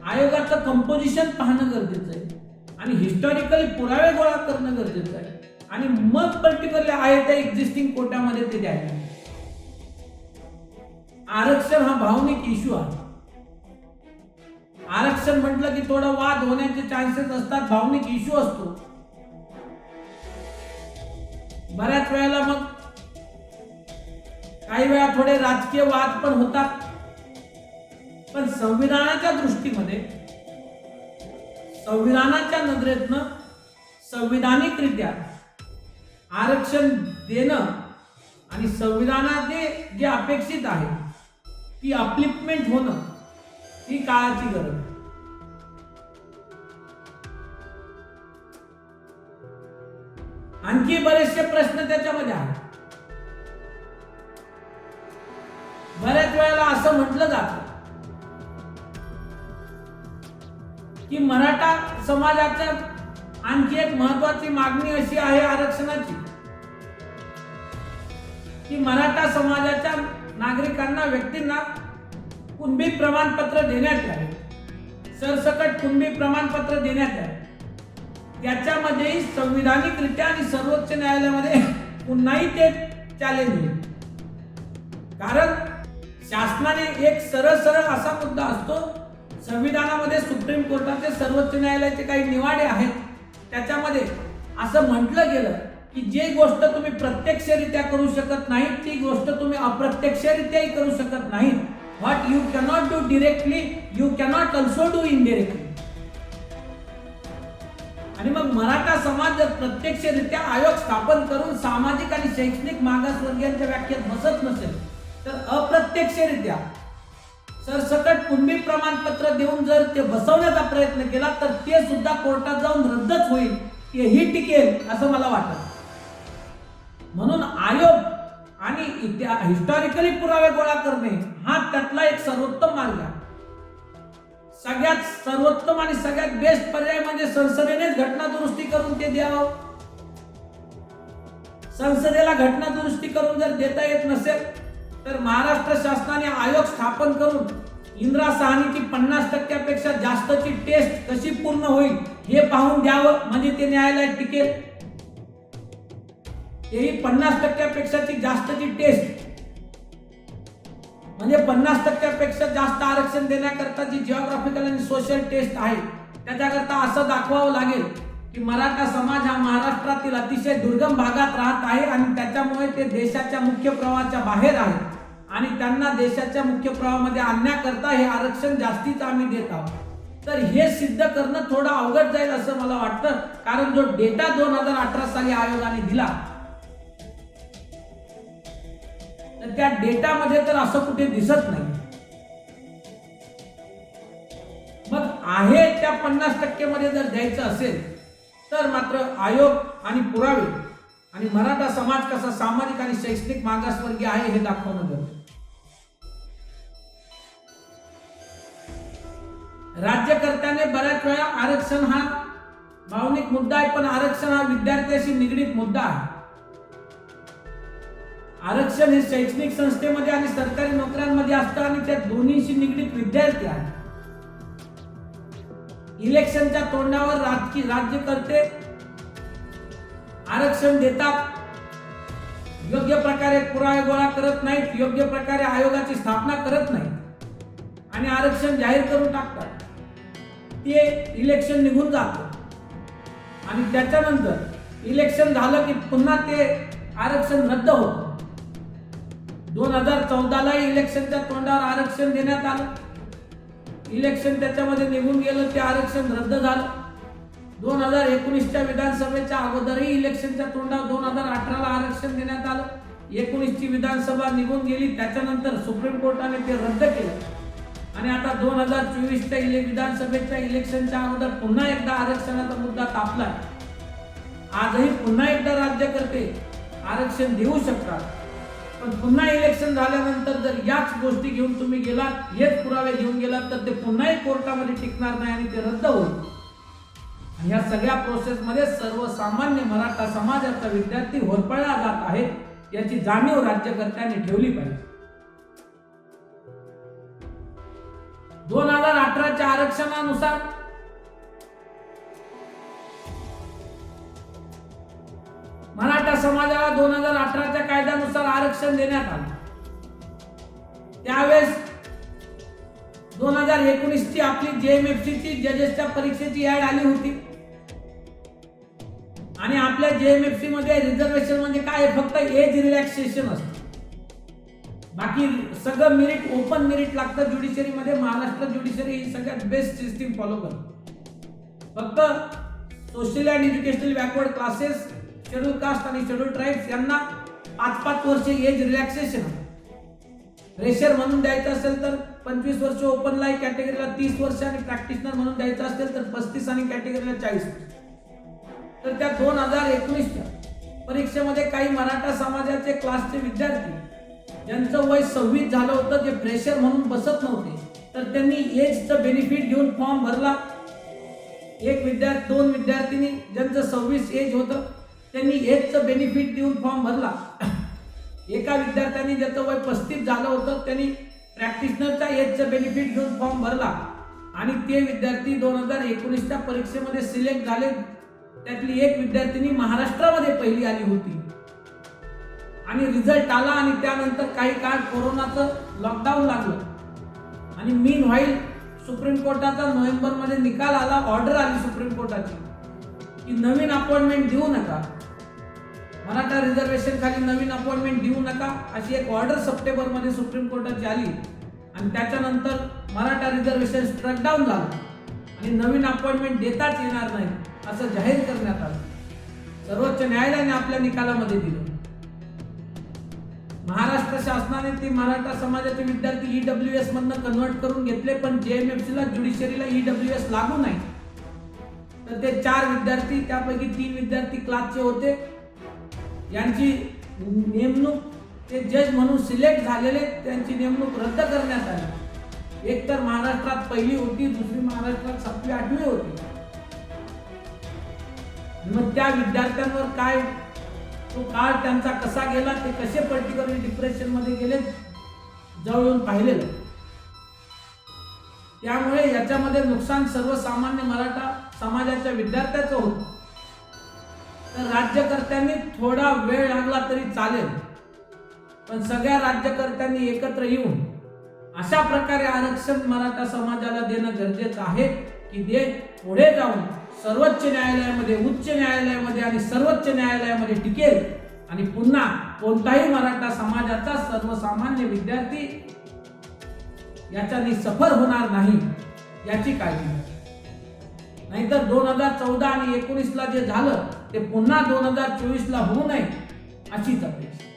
आयोगाचं कंपोजिशन पाहणं गरजेचं आहे आणि हिस्टॉरिकली पुरावे गोळा करणं गरजेचं आहे आणि मग पर्टिक्युलरली आहे त्या एक्झिस्टिंग कोट्यामध्ये ते द्यायला. आरक्षण हा भावनिक इश्यू आहे. आरक्षण म्हटलं की थोडं वाद होण्याचे चान्सेस असतात, भावनिक इश्यू असतो. बऱ्याच वेळेला मग काही वेळा थोडे राजकीय वाद पण होतात, पण संविधानाच्या दृष्टीमध्ये संविधानाच्या नजरेतनं संविधानिकरित्या आरक्षण देणं आणि संविधानाने जे अपेक्षित आहे ती अपलिफ्टमेंट होणं ही काळाची गरज आहे. आणखी बरेचसे प्रश्न त्याच्यामध्ये आहेत. बऱ्याच वेळेला असं म्हटलं जातं की मराठा समाजाच्या आणखी एक महत्वाची मागणी अशी आहे आरक्षणाची की मराठा समाजाच्या नागरिकांना व्यक्तींना कुणबी प्रमाणपत्र देण्यात यावे, सरसकट कुणबी प्रमाणपत्र देण्यात यावे. त्याच्यामध्ये संविधानिकरित्या आणि सर्वोच्च न्यायालयामध्ये पुन्हाही ते चॅलेंज होईल. कारण शासनाने एक सरळ असा मुद्दा असतो, संविधानामध्ये सुप्रीम कोर्टाचे सर्वोच्च न्यायालयाचे काही निवाडे आहेत, त्याच्यामध्ये असं म्हटलं गेलं की जे गोष्ट तुम्ही प्रत्यक्षरित्या करू शकत नाही ती गोष्ट तुम्ही अप्रत्यक्षरित्याही करू शकत नाही. What you cannot do directly you cannot also do indirectly. आणि मग मराठा समाज जर प्रत्यक्षरित्या आयोग स्थापन करून सामाजिक आणि शैक्षणिक मागासवर्गीयांच्या व्याख्येत बसत नसेल तर अप्रत्यक्षरित्या सरसकट कुणबी प्रमाणपत्र देऊन जर ते बसवण्याचा प्रयत्न केला तर ते सुद्धा कोर्टात जाऊन रद्दच होईल, तेही टिकेल असं मला वाटतं. म्हणून आयोग आणि हिस्टॉरिकली पुरावे गोळा करणे हा त्यातला एक सर्वोत्तम मार्ग आहे. सगळ्यात सर्वोत्तम आणि सगळ्यात बेस्ट पर्याय म्हणजे संसदेनेच घटना दुरुस्ती करून ते द्यावं. संसदेला घटना दुरुस्ती करून जर देता येत नसेल तर महाराष्ट्र शासनाने आयोग स्थापन करून इंदिरा साहनीची 50% पेक्षा जास्तची टेस्ट कशी पूर्ण होईल हे पाहून द्यावं, म्हणजे ते न्यायालयात टिकेल. तेही 50% पेक्षाची जास्तची टेस्ट म्हणजे 50% पेक्षा जास्त आरक्षण देण्याकरता जी जिओग्राफिकल आणि सोशल टेस्ट आहे त्याच्याकरता असं दाखवावं लागेल की मराठा समाज हा महाराष्ट्रातील अतिशय दुर्गम भागात राहत आहे आणि त्याच्यामुळे ते देशाच्या मुख्य प्रवाहाच्या बाहेर आहे आणि त्यांना देशाच्या मुख्य प्रवाहामध्ये आणण्याकरता हे आरक्षण जास्तीच आम्ही देत आहोत. तर हे सिद्ध करणं थोडं अवघड जाईल असं मला वाटतं, कारण जो डेटा 2018 साली आयोगाने दिला तर त्या डेटामध्ये तर असं कुठे दिसत नाही. मग आहे त्या 50% मध्ये जर द्यायचं असेल तर मात्र आयोग आणि पुरावे आणि मराठा समाज कसा सामाजिक आणि शैक्षणिक मागासवर्गीय आहे हे दाखवणं गरजेचं. राज्यकर्त्याने बऱ्याच वेळा आरक्षण हा भावनिक मुद्दा आहे, पण आरक्षण हा विद्यार्थ्याशी निगडीत मुद्दा आहे. आरक्षण हे शैक्षणिक संस्थेमध्ये आणि सरकारी नोकऱ्यांमध्ये असतं आणि त्या दोन्हीशी निगडीत विद्यार्थी आहे. इलेक्शनच्या तोंडावर राज्यकर्ते आरक्षण देतात, योग्य प्रकारे पुरावे गोळा करत नाहीत, योग्य प्रकारे आयोगाची स्थापना करत नाहीत आणि आरक्षण जाहीर करून टाकतात. ते इलेक्शन निघून जातं आणि त्याच्यानंतर इलेक्शन झालं की पुन्हा ते आरक्षण रद्द होतं. 2014ला इलेक्शनच्या तोंडावर आरक्षण देण्यात आलं, इलेक्शन त्याच्यामध्ये निघून गेलं, ते आरक्षण रद्द झालं. 2019च्या विधानसभेच्या अगोदरही इलेक्शनच्या तोंडावर 2018ला आरक्षण देण्यात आलं, 19ची विधानसभा निघून गेली, त्याच्यानंतर सुप्रीम कोर्टाने ते रद्द केलं आणि आता 2024च्या विधानसभेच्या इलेक्शनच्या अगोदर पुन्हा एकदा आरक्षणाचा मुद्दा तापला। आजही पुन्हा एकदा राज्यकर्ते आरक्षण देऊ शकतात, पण पुन्हा इलेक्शन झाल्यानंतर जर याच गोष्टी घेऊन तुम्ही गेलात, हेच पुरावे घेऊन गेलात, तर ते पुन्हाही कोर्टामध्ये टिकणार नाही आणि ते रद्द होईल। आणि या सगळ्या प्रोसेसमध्ये सर्वसामान्य मराठा समाजाचा विद्यार्थी होरपळला जात आहे, याची जाणीव राज्यकर्त्यांनी ठेवली पाहिजे। 2018च्या आरक्षणानुसार मराठा समाजाला 2018च्या कायद्यानुसार आरक्षण देण्यात आलं। त्यावेळेस 2019ची आपली JMFCची जजेसच्या परीक्षेची ऍड आली होती आणि आपल्या JMFC मध्ये रिझर्वेशन म्हणजे काय, फक्त एज रिलॅक्सेशन असतं, बाकी सगळं मेरिट ओपन मेरिट लागतं। ज्युडिशरी मध्ये महाराष्ट्र ज्युडिशरी ही सगळ्यात बेस्ट सिस्टीम फॉलो करते। फक्त social and educational backward classes, schedule caste आणि शेड्यूल ट्राईब्स यांना 5-5 वर्ष एज रिलॅक्सेशन, फ्रेशर म्हणून द्यायचं असेल तर 25 वर्ष, ओपन लाईफ कॅटेगरीला 30 वर्ष आणि प्रॅक्टिशनर म्हणून द्यायचं असेल तर 35 आणि कॅटेगरीला 40 वर्ष। तर त्या 2019च्या परीक्षेमध्ये काही मराठा समाजाचे क्लासचे विद्यार्थी ज्यांचं वय 26 झालं होतं, जे फ्रेशर म्हणून बसत नव्हते, तर त्यांनी एजचं बेनिफिट घेऊन फॉर्म भरला। दोन विद्यार्थिनी ज्यांचं 26 एज होतं त्यांनी एजचं बेनिफिट देऊन फॉर्म भरला। एका विद्यार्थ्यांनी ज्याचं वय 35 झालं होतं त्यांनी प्रॅक्टिशनरचा एजचं बेनिफिट घेऊन फॉर्म भरला आणि ते विद्यार्थी 2019च्या परीक्षेमध्ये सिलेक्ट झाले। त्यातली एक विद्यार्थिनी महाराष्ट्रामध्ये पहिली आली होती आणि रिझल्ट आला आणि त्यानंतर काही काळ कोरोनाचं लॉकडाऊन लागलं आणि मीन व्हाईल सुप्रीम कोर्टाचा नोव्हेंबरमध्ये निकाल आला, ऑर्डर आली सुप्रीम कोर्टाची की नवीन अपॉइंटमेंट देऊ नका, मराठा रिझर्वेशन खाली नवीन अपॉइंटमेंट देऊ नका, अशी एक ऑर्डर सप्टेंबरमध्ये सुप्रीम कोर्टाची आली आणि त्याच्यानंतर मराठा रिझर्वेशन स्ट्रक डाऊन झालं आणि नवीन अपॉइंटमेंट देताच येणार नाही असं जाहीर करण्यात आलं। सर्वोच्च न्यायालयाने आपल्या निकालामध्ये दिलं। महाराष्ट्र शासनाने ती मराठा समाजाचे विद्यार्थी EWS मधनं कन्वर्ट करून घेतले, पण JMFC ला ज्युडिशरीला EWS लागू नाही। तर ते 4 विद्यार्थी, त्यापैकी 3 विद्यार्थी क्लासचे होते, यांची नेमणूक ते जज म्हणून सिलेक्ट झालेले, त्यांची नेमणूक रद्द करण्यात आली। एक तर महाराष्ट्रात पहिली होती, दुसरी महाराष्ट्रात 7वी 8वी होती। मग त्या विद्यार्थ्यांवर काय तो काळ त्यांचा कसा गेला, ते कसे पर्टिक्युलर डिप्रेशन मध्ये गेले जवळून पाहिलेलं। त्यामुळे याच्यामध्ये नुकसान सर्वसामान्य मराठा समाजाच्या विद्यार्थ्याचं होतं। तर राज्यकर्त्यांनी थोडा वेळ लागला तरी चालेल, पण सगळ्या राज्यकर्त्यांनी एकत्र येऊन अशा प्रकारे आरक्षण मराठा समाजाला देणं गरजेचं आहे की ते पुढे जाऊन सर्वोच्च न्यायालयामध्ये, उच्च न्यायालयामध्ये आणि सर्वोच्च न्यायालयामध्ये टिकेल आणि पुन्हा कोणताही मराठा समाजाचा सर्वसामान्य विद्यार्थी याच्याने सफर होणार नाही याची काळजी घ्या। नाहीतर 2014 आणि 19ला जे झालं ते पुन्हा 2024ला होऊ नये अशीच अपेक्षा।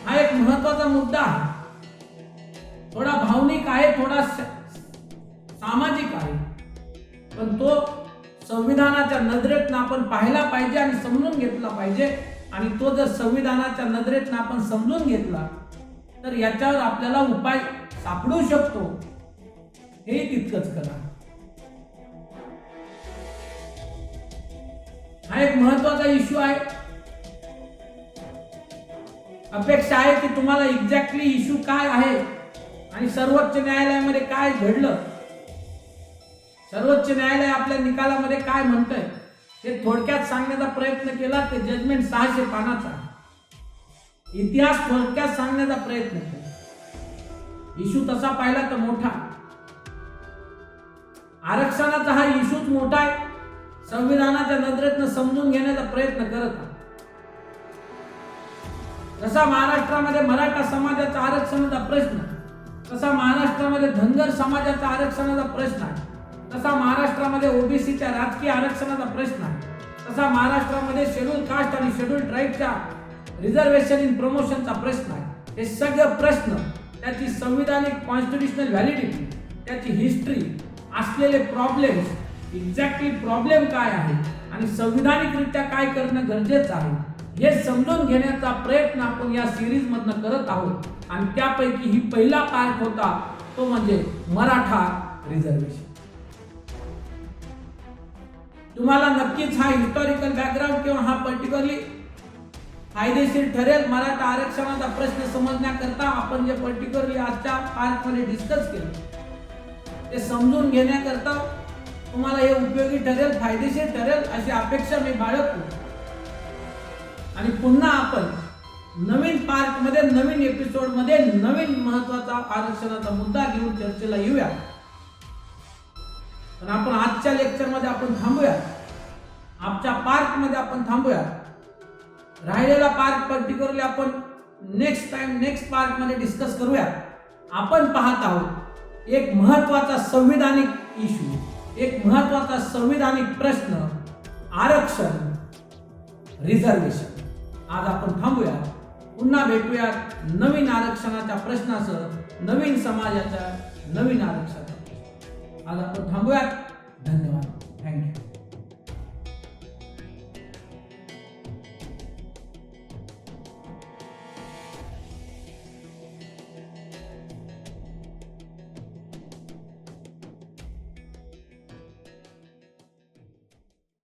हा एक महत्वाचा मुद्दा आहे, थोडा भावनिक आहे, थोडा सामाजिक आहे, पण तो संविधानाच्या नजरेतनं आपण पाहिला पाहिजे आणि समजून घेतला पाहिजे। आणि तो जर संविधानाच्या नजरेतनं आपण समजून घेतला तर याच्यावर आपल्याला उपाय सापडू शकतो, हे तितकंच करा। हा एक महत्वाचा इश्यू आहे। अपेक्षा आहे की तुम्हाला एक्झॅक्टली इश्यू काय आहे आणि सर्वोच्च न्यायालयामध्ये काय घडलं, सर्वोच्च न्यायालय आपल्या निकालामध्ये काय म्हणतंय हे थोडक्यात सांगण्याचा प्रयत्न केला। ते जजमेंट 600 पानाचा इतिहास थोडक्यात सांगण्याचा प्रयत्न केला। इश्यू तसा पाहिला तर मोठा, आरक्षणाचा हा इश्यूच मोठा आहे, संविधानाच्या नजरेतनं समजून घेण्याचा प्रयत्न करत आहे। जसा महाराष्ट्रामध्ये मराठा समाजाचा आरक्षणाचा प्रश्न, तसा महाराष्ट्रामध्ये धनगर समाजाचा आरक्षणाचा प्रश्न आहे, तसा महाराष्ट्रामध्ये ओबीसीच्या राजकीय आरक्षणाचा प्रश्न आहे, तसा महाराष्ट्रामध्ये शेड्यूल कास्ट आणि शेड्यूल ट्राईबच्या रिझर्वेशन इन प्रमोशनचा प्रश्न आहे. हे सगळे प्रश्न, त्याची संविधानिक कॉन्स्टिट्युशनल व्हॅलिडिटी, त्याची हिस्ट्री, असलेले प्रॉब्लेम्स, एक्झॅक्टली प्रॉब्लेम काय आहे आणि संविधानिकरित्या काय करणं गरजेचं आहे हे समजून घेण्याचा प्रयत्न आपण या सिरीज मधनं करत आहोत. आणि त्यापैकी ही पहिला पार्ट होता तो म्हणजे मराठा रिझर्वेशन. तुम्हाला नक्कीच हा हिस्टॉरिकल बॅकग्राऊंड किंवा हा पर्टिक्युलरली फायदेशीर ठरेल. मराठा आरक्षणाचा प्रश्न समजण्याकरता आपण जे पर्टिक्युलरली आजच्या पार्ट मध्ये डिस्कस केलं ते समजून घेण्याकरता तुम्हाला हे उपयोगी ठरेल, फायदेशीर ठरेल अशी अपेक्षा मी बाळगतो. आणि पुन्हा आपण नवीन पार्ट मध्ये, नवीन एपिसोड मध्ये नवीन महत्वाचा आरक्षणाचा मुद्दा घेऊन चर्चेला येऊया. पण आपण आजच्या लेक्चर मध्ये आपण थांबूया, आजच्या पार्ट मध्ये आपण थांबूया. राहिलेला पार्ट पर्टिक्युलरली आपण नेक्स्ट पार्ट मध्ये डिस्कस करूया. आपण पाहत आहोत एक महत्वाचा संविधानिक इश्यू, एक महत्वाचा संविधानिक प्रश्न, आरक्षण, रिझर्वेशन. आज आपण थांबूया, पुन्हा भेटूया नवीन आरक्षणाच्या प्रश्नासह, नवीन समाजाच्या नवीन आरक्षणाच्या. आज आपण थांबूया. धन्यवाद. थँक्यू.